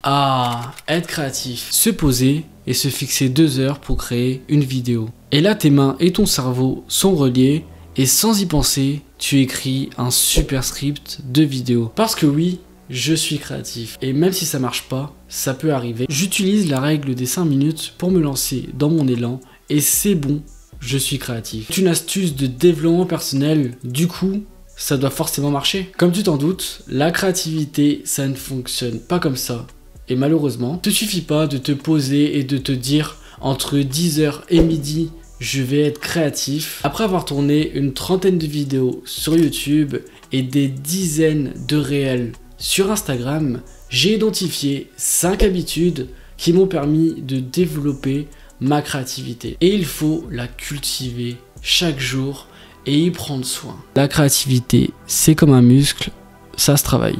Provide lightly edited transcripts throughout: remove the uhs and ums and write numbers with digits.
Ah, être créatif. Se poser et se fixer 2 heures pour créer une vidéo. Et là, tes mains et ton cerveau sont reliés et sans y penser, tu écris un super script de vidéo. Parce que oui, je suis créatif. Et même si ça marche pas, ça peut arriver. J'utilise la règle des 5 minutes pour me lancer dans mon élan et c'est bon, je suis créatif. C'est une astuce de développement personnel, du coup, ça doit forcément marcher. Comme tu t'en doutes, la créativité, ça ne fonctionne pas comme ça. Et malheureusement, il ne suffit pas de te poser et de te dire entre 10h et midi, je vais être créatif. Après avoir tourné une trentaine de vidéos sur YouTube et des dizaines de réels sur Instagram, j'ai identifié 5 habitudes qui m'ont permis de développer ma créativité. Et il faut la cultiver chaque jour et y prendre soin. La créativité, c'est comme un muscle, ça se travaille.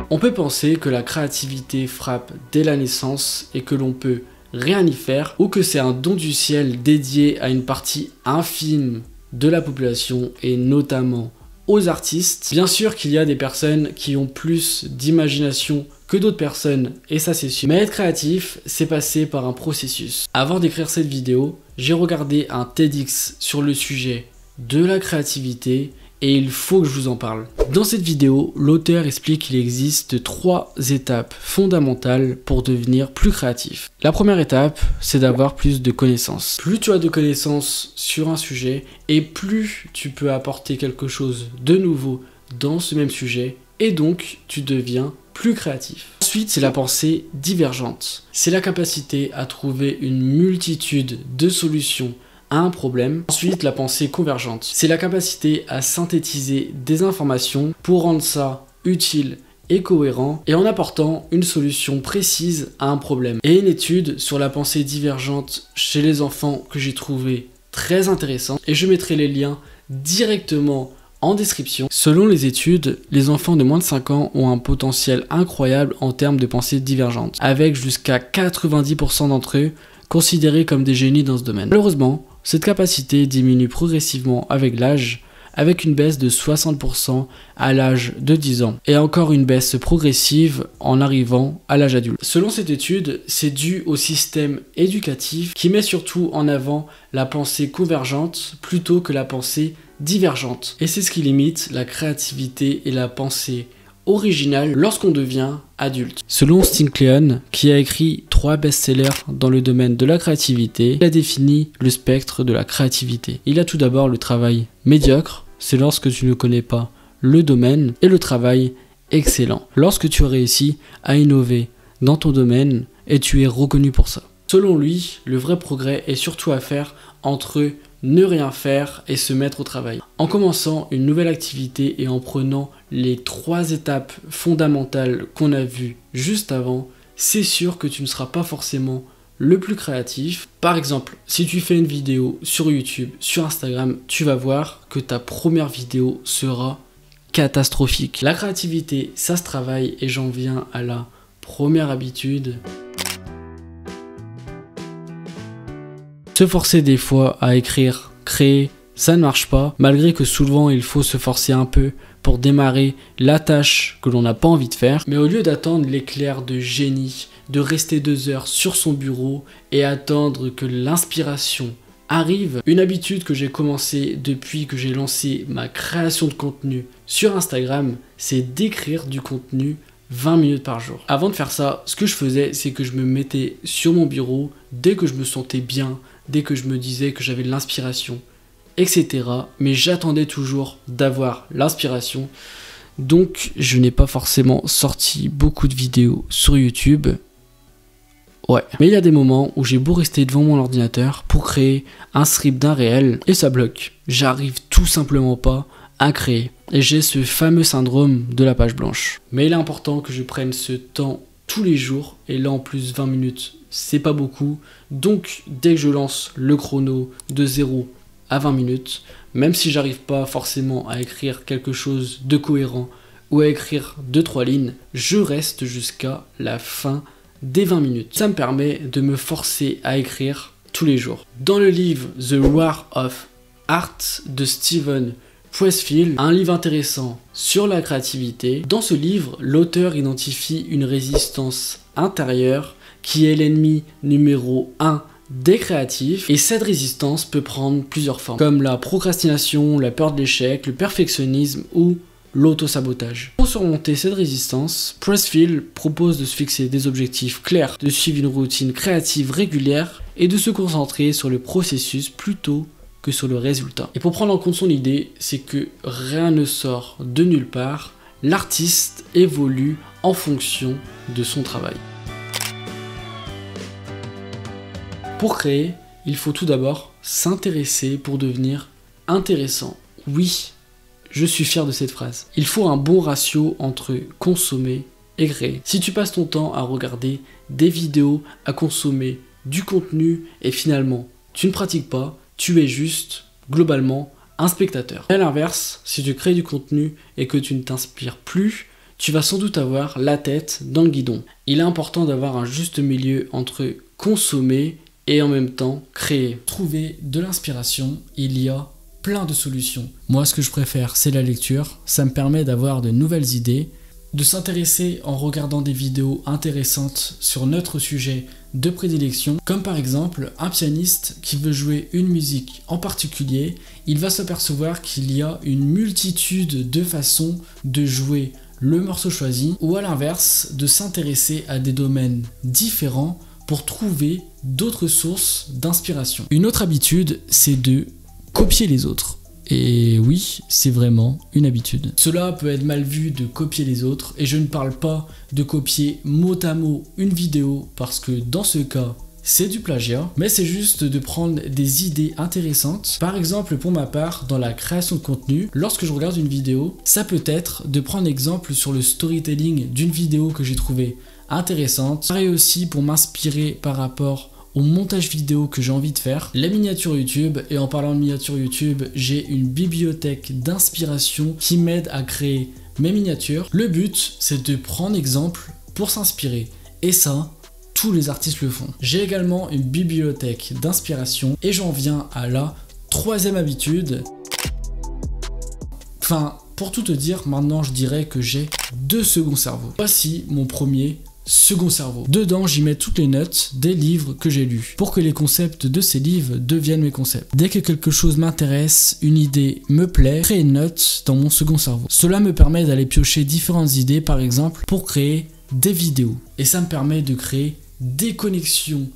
On peut penser que la créativité frappe dès la naissance et que l'on peut rien y faire ou que c'est un don du ciel dédié à une partie infime de la population et notamment aux artistes. Bien sûr qu'il y a des personnes qui ont plus d'imagination que d'autres personnes et ça c'est sûr. Mais être créatif, c'est passer par un processus. Avant d'écrire cette vidéo, j'ai regardé un TEDx sur le sujet de la créativité et il faut que je vous en parle. Dans cette vidéo, l'auteur explique qu'il existe 3 étapes fondamentales pour devenir plus créatif. La première étape, c'est d'avoir plus de connaissances. Plus tu as de connaissances sur un sujet et plus tu peux apporter quelque chose de nouveau dans ce même sujet et donc tu deviens plus créatif. Ensuite, c'est la pensée divergente. C'est la capacité à trouver une multitude de solutions à un problème. Ensuite, la pensée convergente. C'est la capacité à synthétiser des informations pour rendre ça utile et cohérent et en apportant une solution précise à un problème. Et une étude sur la pensée divergente chez les enfants que j'ai trouvé très intéressante et je mettrai les liens directement en description. Selon les études, les enfants de moins de 5 ans ont un potentiel incroyable en termes de pensée divergente, avec jusqu'à 90% d'entre eux considérés comme des génies dans ce domaine. Malheureusement, cette capacité diminue progressivement avec l'âge, avec une baisse de 60% à l'âge de 10 ans, et encore une baisse progressive en arrivant à l'âge adulte. Selon cette étude, c'est dû au système éducatif qui met surtout en avant la pensée convergente plutôt que la pensée divergente. Et c'est ce qui limite la créativité et la pensée originale lorsqu'on devient adulte. Selon Steve Kleon, qui a écrit 3 best-sellers dans le domaine de la créativité, il a défini le spectre de la créativité. Il a tout d'abord le travail médiocre, c'est lorsque tu ne connais pas le domaine, et le travail excellent, lorsque tu as réussi à innover dans ton domaine et tu es reconnu pour ça. Selon lui, le vrai progrès est surtout à faire entre ne rien faire et se mettre au travail. En commençant une nouvelle activité et en prenant les 3 étapes fondamentales qu'on a vues juste avant, c'est sûr que tu ne seras pas forcément le plus créatif. Par exemple, si tu fais une vidéo sur YouTube, sur Instagram, tu vas voir que ta première vidéo sera catastrophique. La créativité, ça se travaille et j'en viens à la première habitude. Se forcer des fois à écrire, créer, ça ne marche pas, malgré que souvent il faut se forcer un peu pour démarrer la tâche que l'on n'a pas envie de faire. Mais au lieu d'attendre l'éclair de génie, de rester 2 heures sur son bureau et attendre que l'inspiration arrive, une habitude que j'ai commencé depuis que j'ai lancé ma création de contenu sur Instagram, c'est d'écrire du contenu 20 minutes par jour. Avant de faire ça, ce que je faisais, c'est que je me mettais sur mon bureau dès que je me sentais bien, dès que je me disais que j'avais de l'inspiration, etc. Mais j'attendais toujours d'avoir l'inspiration. Donc, je n'ai pas forcément sorti beaucoup de vidéos sur YouTube. Ouais. Mais il y a des moments où j'ai beau rester devant mon ordinateur pour créer un script d'un réel et ça bloque. J'arrive tout simplement pas à créer. Et j'ai ce fameux syndrome de la page blanche. Mais il est important que je prenne ce temps tous les jours. Et là, en plus, 20 minutes, c'est pas beaucoup. Donc, dès que je lance le chrono de 0 à 20 minutes, même si j'arrive pas forcément à écrire quelque chose de cohérent ou à écrire 2-3 lignes, je reste jusqu'à la fin des 20 minutes. Ça me permet de me forcer à écrire tous les jours. Dans le livre The War of Art de Stephen Pressfield a un livre intéressant sur la créativité. Dans ce livre, l'auteur identifie une résistance intérieure qui est l'ennemi numéro 1 des créatifs, et cette résistance peut prendre plusieurs formes, comme la procrastination, la peur de l'échec, le perfectionnisme ou l'auto-sabotage. Pour surmonter cette résistance, Pressfield propose de se fixer des objectifs clairs, de suivre une routine créative régulière et de se concentrer sur le processus plutôt que sur le résultat. Et pour prendre en compte son idée, c'est que rien ne sort de nulle part, l'artiste évolue en fonction de son travail. Pour créer, il faut tout d'abord s'intéresser pour devenir intéressant. Oui, je suis fier de cette phrase. Il faut un bon ratio entre consommer et créer. Si tu passes ton temps à regarder des vidéos, à consommer du contenu et finalement tu ne pratiques pas, tu es juste, globalement, un spectateur. Et à l'inverse, si tu crées du contenu et que tu ne t'inspires plus, tu vas sans doute avoir la tête dans le guidon. Il est important d'avoir un juste milieu entre consommer et en même temps créer. Trouver de l'inspiration, il y a plein de solutions. Moi, ce que je préfère, c'est la lecture. Ça me permet d'avoir de nouvelles idées, de s'intéresser en regardant des vidéos intéressantes sur notre sujet de prédilection, comme par exemple un pianiste qui veut jouer une musique en particulier, il va s'apercevoir qu'il y a une multitude de façons de jouer le morceau choisi, ou à l'inverse, de s'intéresser à des domaines différents pour trouver d'autres sources d'inspiration. Une autre habitude, c'est de copier les autres. Et oui, c'est vraiment une habitude. Cela peut être mal vu de copier les autres, et je ne parle pas de copier mot à mot une vidéo, parce que dans ce cas, c'est du plagiat, mais c'est juste de prendre des idées intéressantes. Par exemple, pour ma part, dans la création de contenu, lorsque je regarde une vidéo, ça peut être de prendre exemple sur le storytelling d'une vidéo que j'ai trouvée intéressante. Pareil aussi pour m'inspirer par rapport au montage vidéo que j'ai envie de faire, les miniatures YouTube, et en parlant de miniatures YouTube, j'ai une bibliothèque d'inspiration qui m'aide à créer mes miniatures. Le but, c'est de prendre exemple pour s'inspirer, et ça, tous les artistes le font. J'ai également une bibliothèque d'inspiration, et j'en viens à la troisième habitude. Enfin, pour tout te dire, maintenant je dirais que j'ai 2 seconds cerveaux. Voici mon premier second cerveau. Dedans, j'y mets toutes les notes des livres que j'ai lus pour que les concepts de ces livres deviennent mes concepts. Dès que quelque chose m'intéresse, une idée me plaît, je crée une note dans mon second cerveau. Cela me permet d'aller piocher différentes idées, par exemple, pour créer des vidéos. Et ça me permet de créer des connexions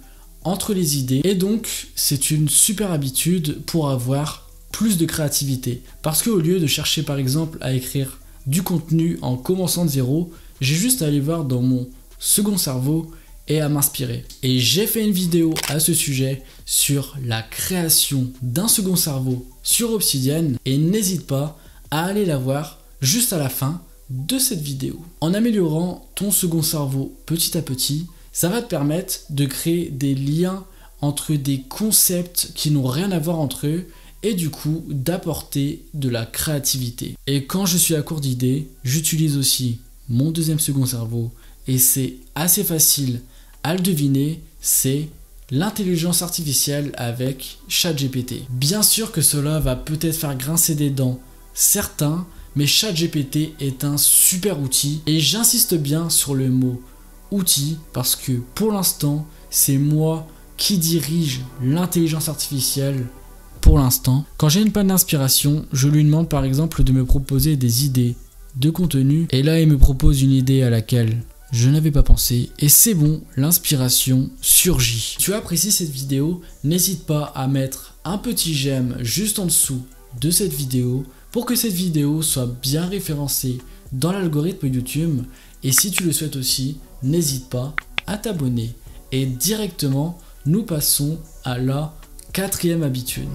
entre les idées. Et donc, c'est une super habitude pour avoir plus de créativité. Parce qu'au lieu de chercher, par exemple, à écrire du contenu en commençant de zéro, j'ai juste à aller voir dans mon second cerveau et à m'inspirer. Et j'ai fait une vidéo à ce sujet sur la création d'un second cerveau sur Obsidian, et n'hésite pas à aller la voir juste à la fin de cette vidéo. En améliorant ton second cerveau petit à petit, ça va te permettre de créer des liens entre des concepts qui n'ont rien à voir entre eux, et du coup d'apporter de la créativité. Et quand je suis à court d'idées, j'utilise aussi mon deuxième second cerveau, et c'est assez facile à le deviner, c'est l'intelligence artificielle avec ChatGPT. Bien sûr que cela va peut-être faire grincer des dents certains, mais ChatGPT est un super outil, et j'insiste bien sur le mot outil parce que pour l'instant, c'est moi qui dirige l'intelligence artificielle pour l'instant. Quand j'ai une panne d'inspiration, je lui demande par exemple de me proposer des idées de contenu, et là il me propose une idée à laquelle je n'avais pas pensé, et c'est bon, l'inspiration surgit. Si tu apprécies cette vidéo, n'hésite pas à mettre un petit j'aime juste en dessous de cette vidéo pour que cette vidéo soit bien référencée dans l'algorithme YouTube, et si tu le souhaites aussi, n'hésite pas à t'abonner. Et directement, nous passons à la 4e habitude.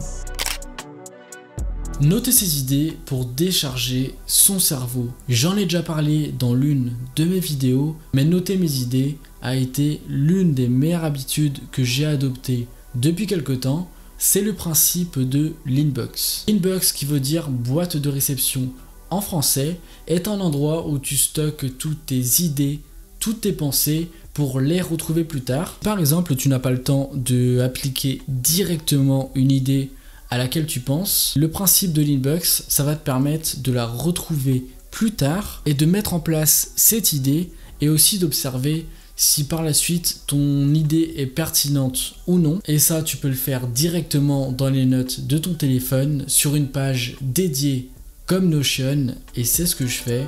Notez ces idées pour décharger son cerveau. J'en ai déjà parlé dans l'une de mes vidéos, mais noter mes idées a été l'une des meilleures habitudes que j'ai adoptées depuis quelque temps. C'est le principe de l'inbox. Inbox, qui veut dire boîte de réception en français, est un endroit où tu stockes toutes tes idées, toutes tes pensées pour les retrouver plus tard. Par exemple, tu n'as pas le temps d'appliquer directement une idée à laquelle tu penses. Le principe de l'inbox, ça va te permettre de la retrouver plus tard et de mettre en place cette idée et aussi d'observer si par la suite ton idée est pertinente ou non. Et ça, tu peux le faire directement dans les notes de ton téléphone sur une page dédiée comme Notion, et c'est ce que je fais.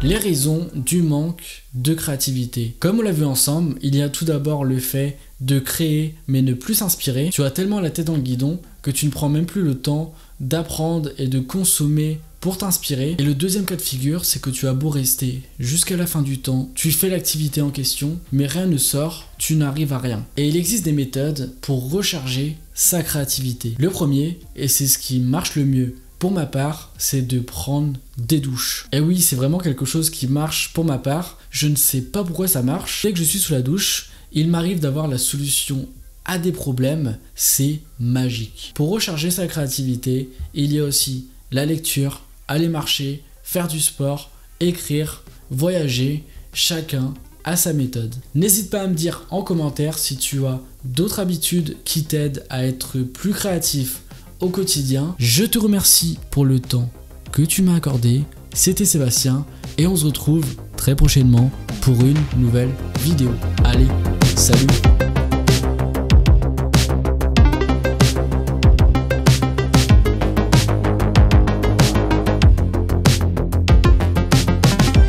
Les raisons du manque de créativité. Comme on l'a vu ensemble, il y a tout d'abord le fait de créer mais ne plus s'inspirer. Tu as tellement la tête dans le guidon que tu ne prends même plus le temps d'apprendre et de consommer pour t'inspirer. Et le deuxième cas de figure, c'est que tu as beau rester jusqu'à la fin du temps, tu fais l'activité en question, mais rien ne sort, tu n'arrives à rien. Et il existe des méthodes pour recharger sa créativité. Le premier, et c'est ce qui marche le mieux pour ma part, c'est de prendre des douches. Et oui, c'est vraiment quelque chose qui marche pour ma part. Je ne sais pas pourquoi ça marche. Dès que je suis sous la douche, il m'arrive d'avoir la solution à des problèmes. C'est magique. Pour recharger sa créativité, il y a aussi la lecture, aller marcher, faire du sport, écrire, voyager. Chacun a sa méthode. N'hésite pas à me dire en commentaire si tu as d'autres habitudes qui t'aident à être plus créatif au quotidien. Je te remercie pour le temps que tu m'as accordé. C'était Sébastien et on se retrouve très prochainement pour une nouvelle vidéo. Allez, salut!